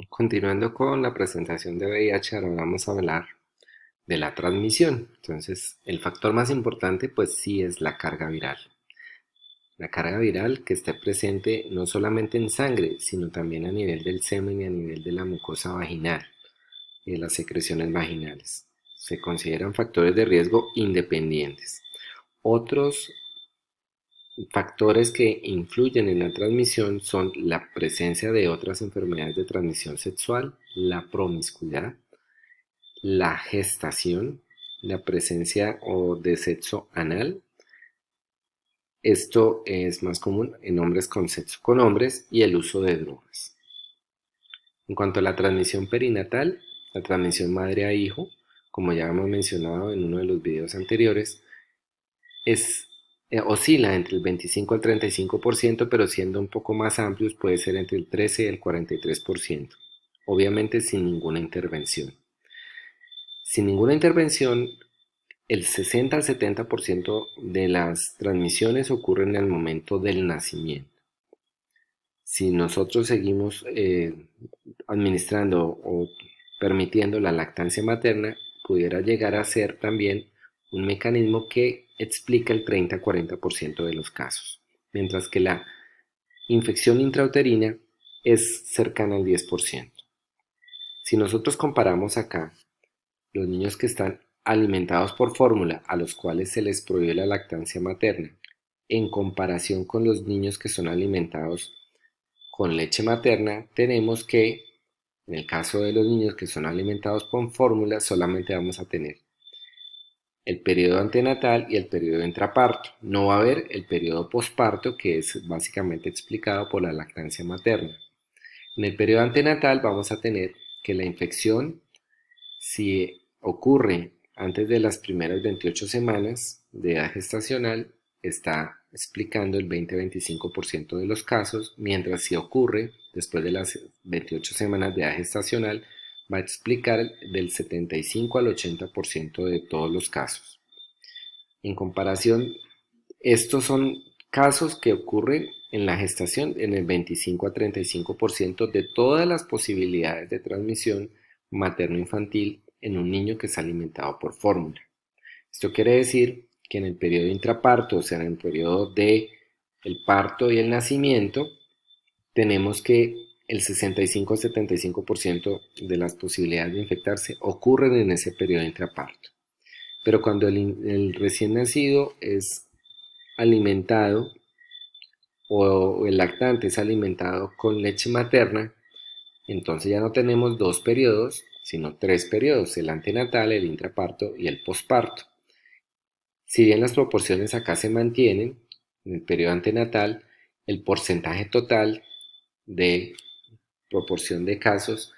Continuando con la presentación de VIH, ahora vamos a hablar de la transmisión. Entonces, el factor más importante, pues sí, es la carga viral. La carga viral que esté presente no solamente en sangre, sino también a nivel del semen y a nivel de la mucosa vaginal y de las secreciones vaginales. Se consideran factores de riesgo independientes. Otros factores que influyen en la transmisión son la presencia de otras enfermedades de transmisión sexual, la promiscuidad, la gestación, la presencia o de sexo anal. Esto es más común en hombres con sexo con hombres y el uso de drogas. En cuanto a la transmisión perinatal, la transmisión madre a hijo, como ya hemos mencionado en uno de los videos anteriores, es, oscila entre el 25 al 35%, pero siendo un poco más amplios puede ser entre el 13 y el 43%, obviamente sin ninguna intervención. Sin ninguna intervención, el 60 al 70% de las transmisiones ocurren en el momento del nacimiento. Si nosotros seguimos administrando o permitiendo la lactancia materna, pudiera llegar a ser también un mecanismo que explica el 30-40% de los casos, mientras que la infección intrauterina es cercana al 10%. Si nosotros comparamos acá los niños que están alimentados por fórmula, a los cuales se les prohíbe la lactancia materna, en comparación con los niños que son alimentados con leche materna, tenemos que, en el caso de los niños que son alimentados con fórmula, solamente vamos a tener el periodo antenatal y el periodo intraparto. No va a haber el periodo posparto, que es básicamente explicado por la lactancia materna. En el periodo antenatal vamos a tener que la infección, si ocurre antes de las primeras 28 semanas de edad gestacional, está explicando el 20-25% de los casos, mientras si ocurre después de las 28 semanas de edad gestacional, va a explicar del 75 al 80% de todos los casos. En comparación, estos son casos que ocurren en la gestación en el 25 a 35% de todas las posibilidades de transmisión materno-infantil en un niño que es alimentado por fórmula. Esto quiere decir que en el periodo intraparto, o sea, en el periodo de el parto y el nacimiento, tenemos que el 65-75% de las posibilidades de infectarse ocurren en ese periodo intraparto. Pero cuando el recién nacido es alimentado o el lactante es alimentado con leche materna, entonces ya no tenemos dos periodos, sino tres periodos, el antenatal, el intraparto y el posparto. Si bien las proporciones acá se mantienen, en el periodo antenatal, el porcentaje total de proporción de casos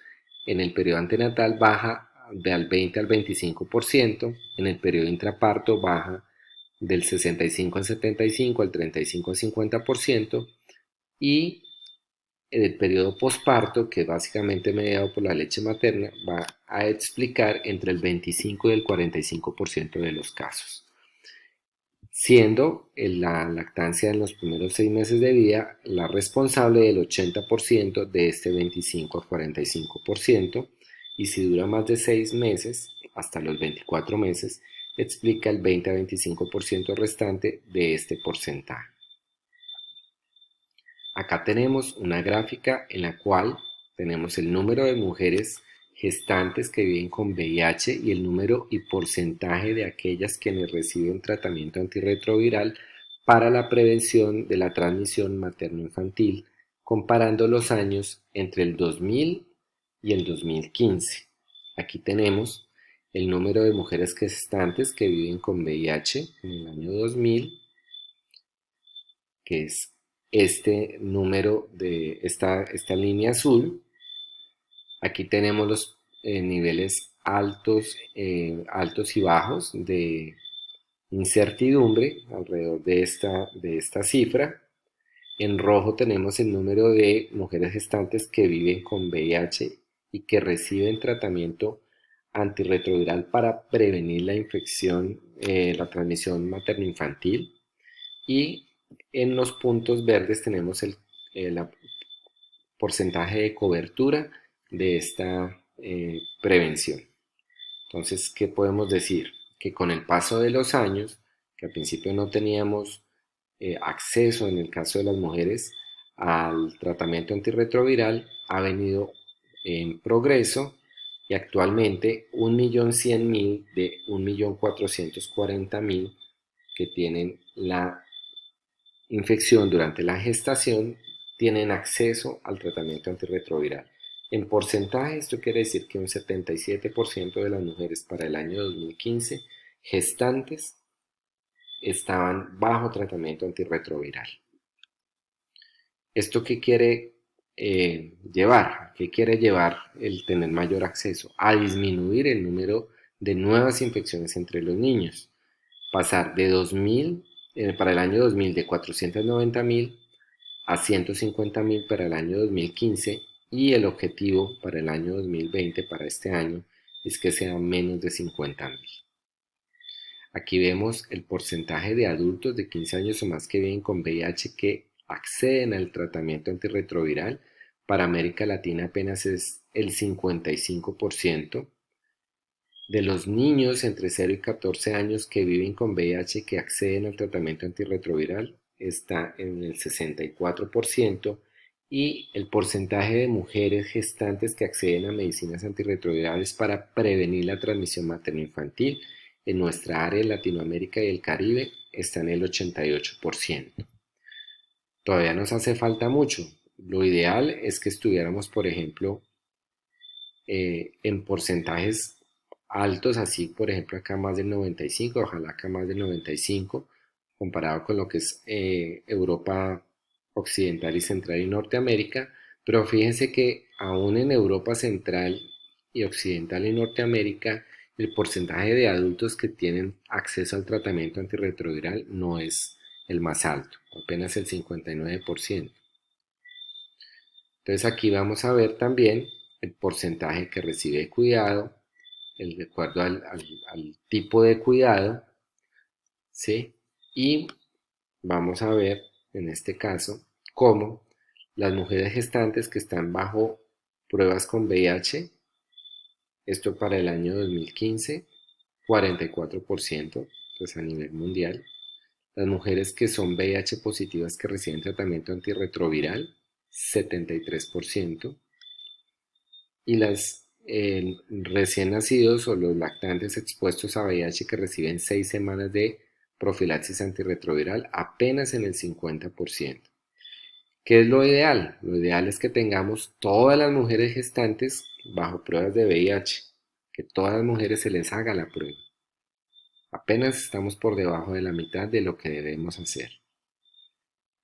en el periodo antenatal baja del 20 al 25%, en el periodo intraparto baja del 65 al 75, al 35 al 50%, y en el periodo posparto, que es básicamente mediado por la leche materna, va a explicar entre el 25 y el 45% de los casos, siendo la lactancia en los primeros 6 meses de vida la responsable del 80% de este 25 al 45%, y si dura más de 6 meses, hasta los 24 meses, explica el 20 a 25% restante de este porcentaje. Acá tenemos una gráfica en la cual tenemos el número de mujeres gestantes que viven con VIH y el número y porcentaje de aquellas quienes reciben tratamiento antirretroviral para la prevención de la transmisión materno-infantil, comparando los años entre el 2000 y el 2015. Aquí tenemos el número de mujeres gestantes que viven con VIH en el año 2000, que es este número de esta línea azul. Aquí tenemos los niveles altos y bajos de incertidumbre alrededor de esta cifra. En rojo tenemos el número de mujeres gestantes que viven con VIH y que reciben tratamiento antirretroviral para prevenir la infección, la transmisión materno-infantil. Y en los puntos verdes tenemos el porcentaje de cobertura de esta prevención. Entonces, ¿qué podemos decir? Que con el paso de los años, que al principio no teníamos acceso en el caso de las mujeres al tratamiento antirretroviral, ha venido en progreso y actualmente 1.100.000 de 1.440.000 que tienen la infección durante la gestación tienen acceso al tratamiento antirretroviral. En porcentaje, esto quiere decir que un 77% de las mujeres para el año 2015 gestantes estaban bajo tratamiento antirretroviral. ¿Esto qué quiere llevar? ¿Qué quiere llevar el tener mayor acceso? A disminuir el número de nuevas infecciones entre los niños. Pasar de 2.000 para el año 2000 de 490.000 a 150.000 para el año 2015 y el objetivo para el año 2020, para este año, es que sean menos de 50.000. Aquí vemos el porcentaje de adultos de 15 años o más que viven con VIH que acceden al tratamiento antirretroviral. Para América Latina apenas es el 55%. De los niños entre 0 y 14 años que viven con VIH que acceden al tratamiento antirretroviral está en el 64% y el porcentaje de mujeres gestantes que acceden a medicinas antirretrovirales para prevenir la transmisión materno-infantil en nuestra área de Latinoamérica y el Caribe está en el 88%. Todavía nos hace falta mucho. Lo ideal es que estuviéramos, por ejemplo, en porcentajes altos, así por ejemplo acá más del 95, ojalá acá más del 95, comparado con lo que es Europa Occidental y Central y Norteamérica, pero fíjense que aún en Europa Central y Occidental y Norteamérica, el porcentaje de adultos que tienen acceso al tratamiento antirretroviral no es el más alto, apenas el 59%. Entonces aquí vamos a ver también el porcentaje que recibe cuidado, de acuerdo al tipo de cuidado, ¿sí? Y vamos a ver en este caso cómo las mujeres gestantes que están bajo pruebas con VIH, esto para el año 2015, 44%, pues a nivel mundial. Las mujeres que son VIH positivas que reciben tratamiento antirretroviral, 73%. Y las recién nacidos o los lactantes expuestos a VIH que reciben 6 semanas de profilaxis antirretroviral apenas en el 50%. ¿Qué es lo ideal? Lo ideal es que tengamos todas las mujeres gestantes bajo pruebas de VIH, que todas las mujeres se les haga la prueba. Apenas estamos por debajo de la mitad de lo que debemos hacer.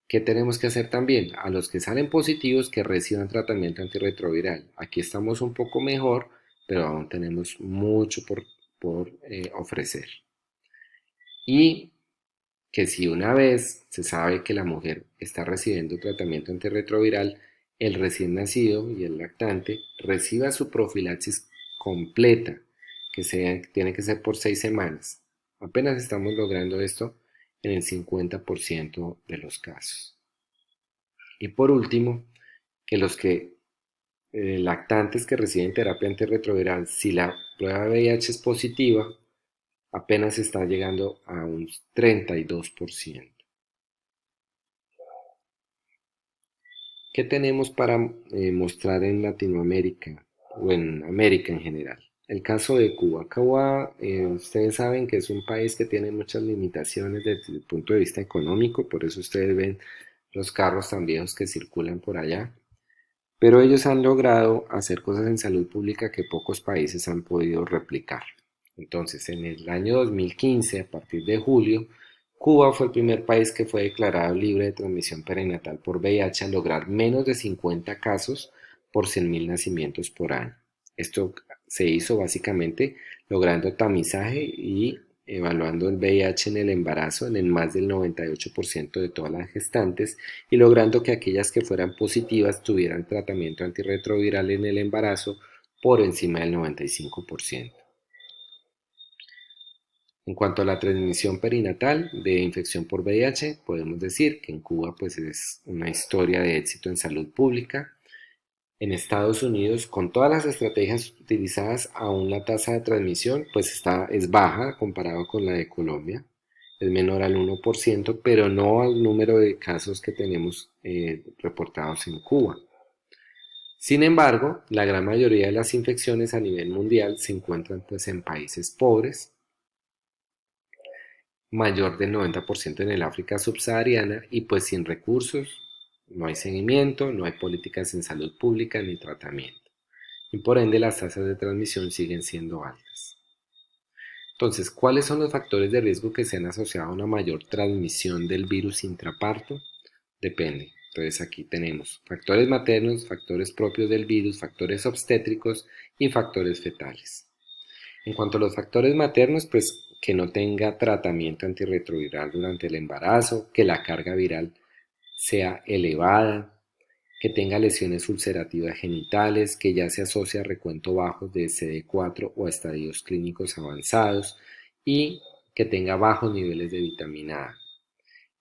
¿Qué tenemos que hacer también? A los que salen positivos que reciban tratamiento antirretroviral. Aquí estamos un poco mejor, pero aún tenemos mucho por ofrecer. Y que si una vez se sabe que la mujer está recibiendo tratamiento antirretroviral, el recién nacido y el lactante reciba su profilaxis completa, tiene que ser por 6 semanas. Apenas estamos logrando esto en el 50% de los casos. Y por último, que los lactantes que reciben terapia antirretroviral, si la prueba de VIH es positiva, apenas está llegando a un 32%. ¿Qué tenemos para mostrar en Latinoamérica o en América en general? El caso de Cuba. Cuba, ustedes saben que es un país que tiene muchas limitaciones desde el punto de vista económico, por eso ustedes ven los carros tan viejos que circulan por allá. Pero ellos han logrado hacer cosas en salud pública que pocos países han podido replicar. Entonces, en el año 2015, a partir de julio, Cuba fue el primer país que fue declarado libre de transmisión perinatal por VIH al lograr menos de 50 casos por 100.000 nacimientos por año. Esto se hizo básicamente logrando tamizaje y evaluando el VIH en el embarazo en el más del 98% de todas las gestantes y logrando que aquellas que fueran positivas tuvieran tratamiento antirretroviral en el embarazo por encima del 95%. En cuanto a la transmisión perinatal de infección por VIH, podemos decir que en Cuba pues es una historia de éxito en salud pública. En Estados Unidos, con todas las estrategias utilizadas, aún la tasa de transmisión es baja comparado con la de Colombia. Es menor al 1%, pero no al número de casos que tenemos reportados en Cuba. Sin embargo, la gran mayoría de las infecciones a nivel mundial se encuentran pues, en países pobres, mayor del 90% en el África subsahariana y pues sin recursos, no hay seguimiento, no hay políticas en salud pública ni tratamiento. Y por ende las tasas de transmisión siguen siendo altas. Entonces, ¿cuáles son los factores de riesgo que se han asociado a una mayor transmisión del virus intraparto? Depende. Entonces aquí tenemos factores maternos, factores propios del virus, factores obstétricos y factores fetales. En cuanto a los factores maternos, pues que no tenga tratamiento antirretroviral durante el embarazo, que la carga viral sea elevada, que tenga lesiones ulcerativas genitales, que ya se asocia a recuento bajo de CD4 o a estadios clínicos avanzados y que tenga bajos niveles de vitamina A.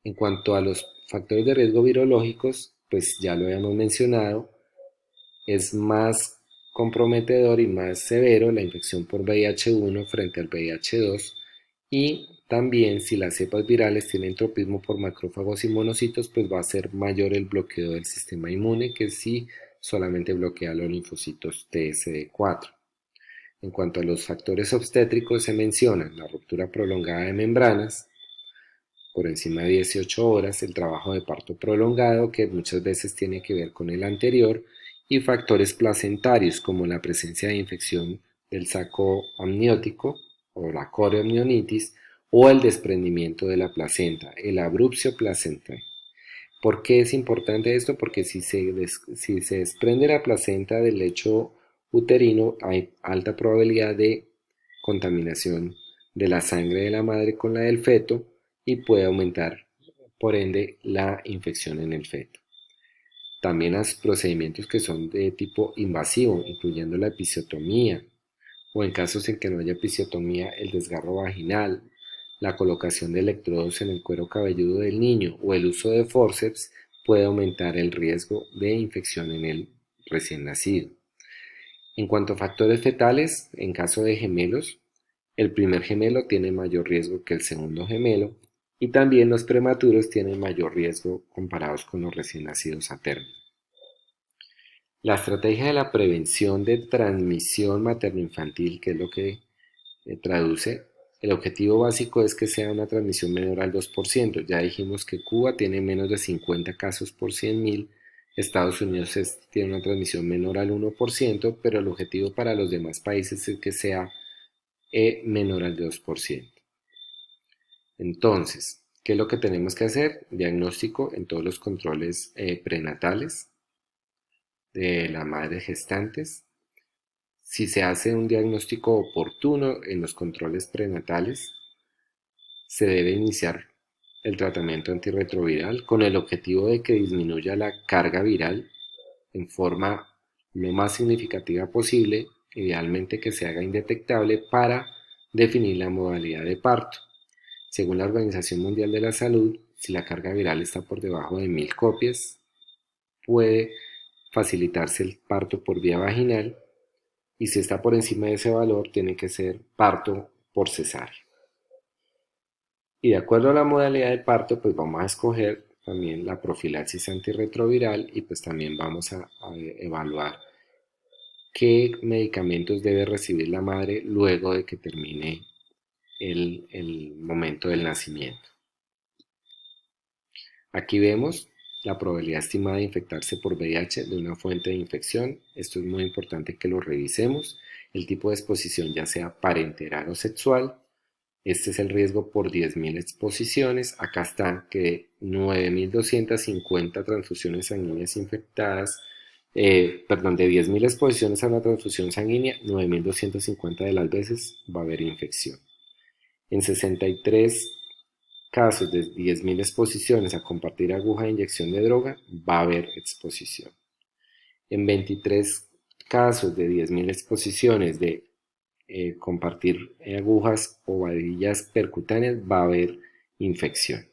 En cuanto a los factores de riesgo virológicos, pues ya lo habíamos mencionado, es más comprometedor y más severo la infección por VIH-1 frente al VIH-2 y también si las cepas virales tienen tropismo por macrófagos y monocitos, pues va a ser mayor el bloqueo del sistema inmune que si solamente bloquea los linfocitos TSD4. En cuanto a los factores obstétricos se mencionan la ruptura prolongada de membranas, por encima de 18 horas, el trabajo de parto prolongado, que muchas veces tiene que ver con el anterior, y factores placentarios como la presencia de infección del saco amniótico o la coreoamnionitis o el desprendimiento de la placenta, el abrupcio placentae. ¿Por qué es importante esto? Porque si se desprende la placenta del lecho uterino hay alta probabilidad de contaminación de la sangre de la madre con la del feto y puede aumentar por ende la infección en el feto. También los procedimientos que son de tipo invasivo, incluyendo la episiotomía, o en casos en que no haya episiotomía, el desgarro vaginal, la colocación de electrodos en el cuero cabelludo del niño o el uso de forceps puede aumentar el riesgo de infección en el recién nacido. En cuanto a factores fetales, en caso de gemelos, el primer gemelo tiene mayor riesgo que el segundo gemelo y también los prematuros tienen mayor riesgo comparados con los recién nacidos a término. La estrategia de la prevención de transmisión materno-infantil, que es lo que traduce, el objetivo básico es que sea una transmisión menor al 2%. Ya dijimos que Cuba tiene menos de 50 casos por 100.000, Estados Unidos tiene una transmisión menor al 1%, pero el objetivo para los demás países es que sea menor al 2%. Entonces, ¿qué es lo que tenemos que hacer? Diagnóstico en todos los controles prenatales de las madres gestantes. Si se hace un diagnóstico oportuno en los controles prenatales, se debe iniciar el tratamiento antirretroviral con el objetivo de que disminuya la carga viral en forma lo más significativa posible, idealmente que se haga indetectable para definir la modalidad de parto. Según la Organización Mundial de la Salud, si la carga viral está por debajo de 1000 copias, puede facilitarse el parto por vía vaginal y si está por encima de ese valor tiene que ser parto por cesárea. Y de acuerdo a la modalidad de parto, pues vamos a escoger también la profilaxis antirretroviral y pues también vamos a evaluar qué medicamentos debe recibir la madre luego de que termine el momento del nacimiento. Aquí vemos la probabilidad estimada de infectarse por VIH de una fuente de infección. Esto es muy importante que lo revisemos. El tipo de exposición ya sea parenteral o sexual. Este es el riesgo por 10.000 exposiciones. Acá está que 9.250 transfusiones sanguíneas infectadas, de 10.000 exposiciones a una transfusión sanguínea, 9.250 de las veces va a haber infección. En 63 casos de 10.000 exposiciones a compartir aguja de inyección de droga, va a haber exposición. En 23 casos de 10.000 exposiciones de compartir agujas o varillas percutáneas va a haber infección.